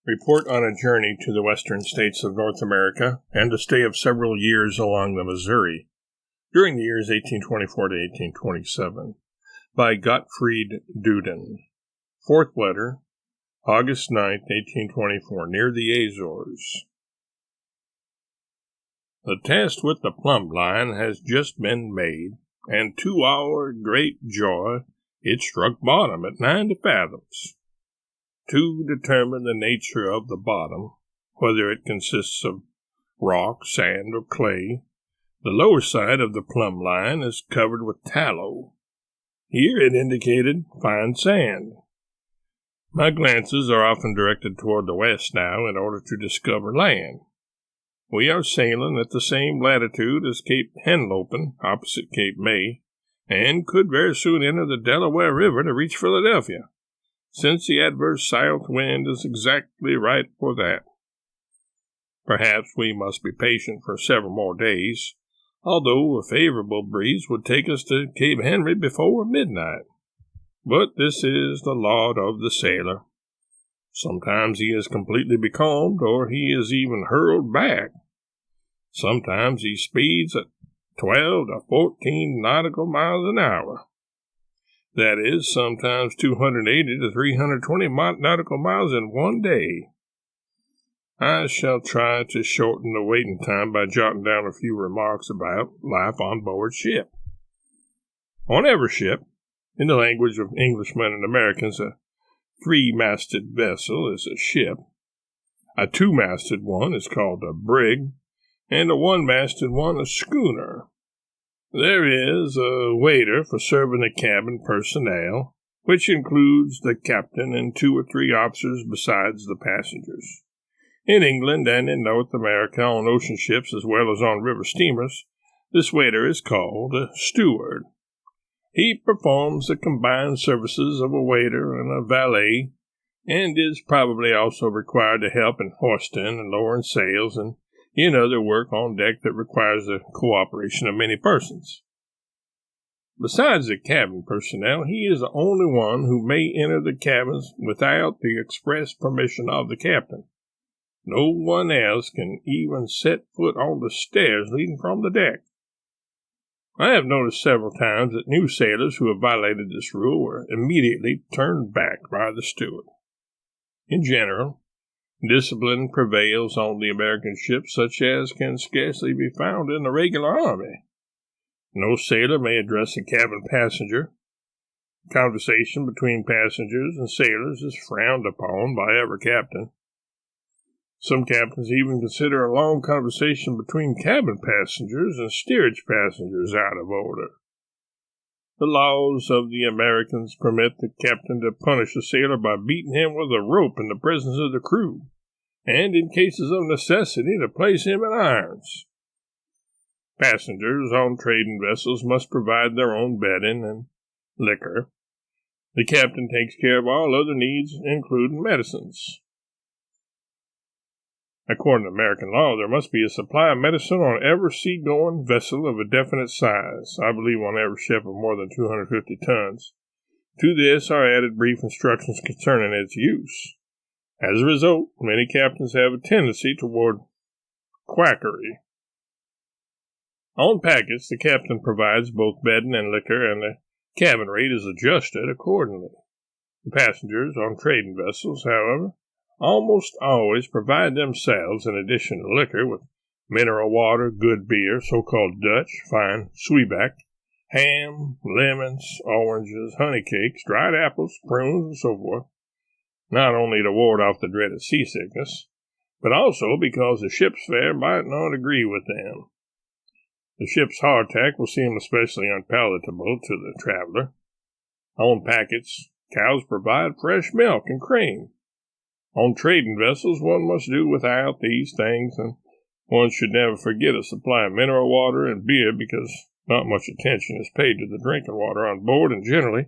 Report on a journey to the western states of North America and a stay of several years along the Missouri during the years 1824 to 1827 by Gottfried Duden. Fourth letter, August 9, 1824, near the Azores. The test with the plumb line has just been made, and to our great joy it struck bottom at 90 fathoms. To determine the nature of the bottom, whether it consists of rock, sand, or clay, the lower side of the plumb line is covered with tallow. Here it indicated fine sand. My glances are often directed toward the west now in order to discover land. We are sailing at the same latitude as Cape Henlopen, opposite Cape May, and could very soon enter the Delaware River to reach Philadelphia, since the adverse south wind is exactly right for that. Perhaps we must be patient for several more days, although a favorable breeze would take us to Cape Henry before midnight. But this is the lot of the sailor. Sometimes he is completely becalmed, or he is even hurled back. Sometimes he speeds at 12 to 14 nautical miles an hour. That is, sometimes 280 to 320 nautical miles in one day. I shall try to shorten the waiting time by jotting down a few remarks about life on board ship. On every ship, in the language of Englishmen and Americans, a three-masted vessel is a ship. A two-masted one is called a brig, and a one-masted one a schooner. There is a waiter for serving the cabin personnel, which includes the captain and 2 or 3 officers besides the passengers. In England and in North America, on ocean ships as well as on river steamers, this waiter is called a steward. He performs the combined services of a waiter and a valet, and is probably also required to help in hoisting and lowering sails and in other work on deck that requires the cooperation of many persons. Besides the cabin personnel, he is the only one who may enter the cabins without the express permission of the captain. No one else can even set foot on the stairs leading from the deck. I have noticed several times that new sailors who have violated this rule were immediately turned back by the steward. In general, discipline prevails on the American ships such as can scarcely be found in the regular army. No sailor may address a cabin passenger. Conversation between passengers and sailors is frowned upon by every captain. Some captains even consider a long conversation between cabin passengers and steerage passengers out of order. The laws of the Americans permit the captain to punish a sailor by beating him with a rope in the presence of the crew, and in cases of necessity to place him in irons. Passengers on trading vessels must provide their own bedding and liquor. The captain takes care of all other needs, including medicines. According to American law, there must be a supply of medicine on every sea-going vessel of a definite size, I believe on every ship of more than 250 tons. To this are added brief instructions concerning its use. As a result, many captains have a tendency toward quackery. On packets, the captain provides both bedding and liquor, and the cabin rate is adjusted accordingly. The passengers on trading vessels, however, almost always provide themselves, in addition to liquor, with mineral water, good beer, so-called Dutch, fine sweeback, ham, lemons, oranges, honey cakes, dried apples, prunes, and so forth, not only to ward off the dreaded seasickness, but also because the ship's fare might not agree with them. The ship's hardtack will seem especially unpalatable to the traveler. On packets, cows provide fresh milk and cream. On trading vessels, one must do without these things, and one should never forget a supply of mineral water and beer because not much attention is paid to the drinking water on board, and generally,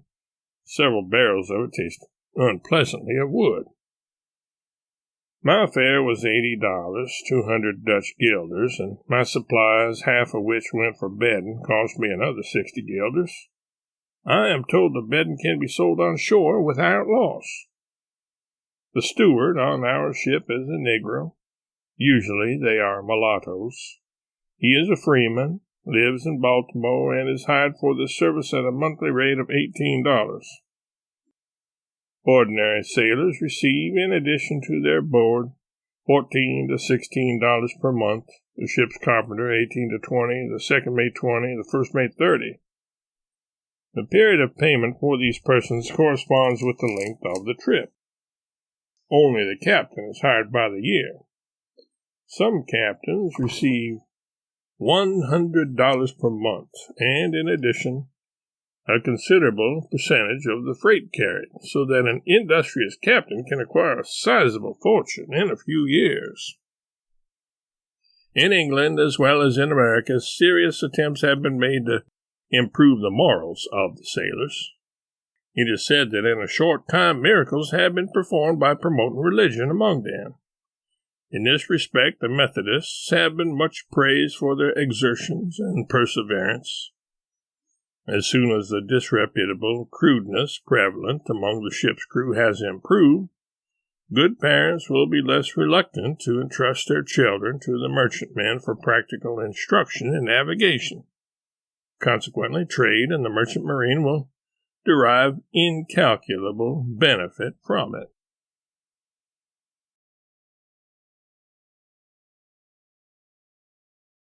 several barrels of it taste unpleasantly of wood. My fare was $80, 200 Dutch guilders, and my supplies, half of which went for bedding, cost me another 60 guilders. I am told the bedding can be sold on shore without loss. The steward on our ship is a Negro. Usually they are mulattoes. He is a freeman, lives in Baltimore, and is hired for this service at a monthly rate of $18. Ordinary sailors receive, in addition to their board, $14 to $16 per month, the ship's carpenter $18 to $20, the second mate $20, the first mate $30. The period of payment for these persons corresponds with the length of the trip. Only the captain is hired by the year. Some captains receive $100 per month, and in addition, a considerable percentage of the freight carried, so that an industrious captain can acquire a sizable fortune in a few years. In England, as well as in America, serious attempts have been made to improve the morals of the sailors. It is said that in a short time miracles have been performed by promoting religion among them. In this respect, the Methodists have been much praised for their exertions and perseverance. As soon as the disreputable crudeness prevalent among the ship's crew has improved, good parents will be less reluctant to entrust their children to the merchantmen for practical instruction in navigation. Consequently, trade in the merchant marine will derive incalculable benefit from it.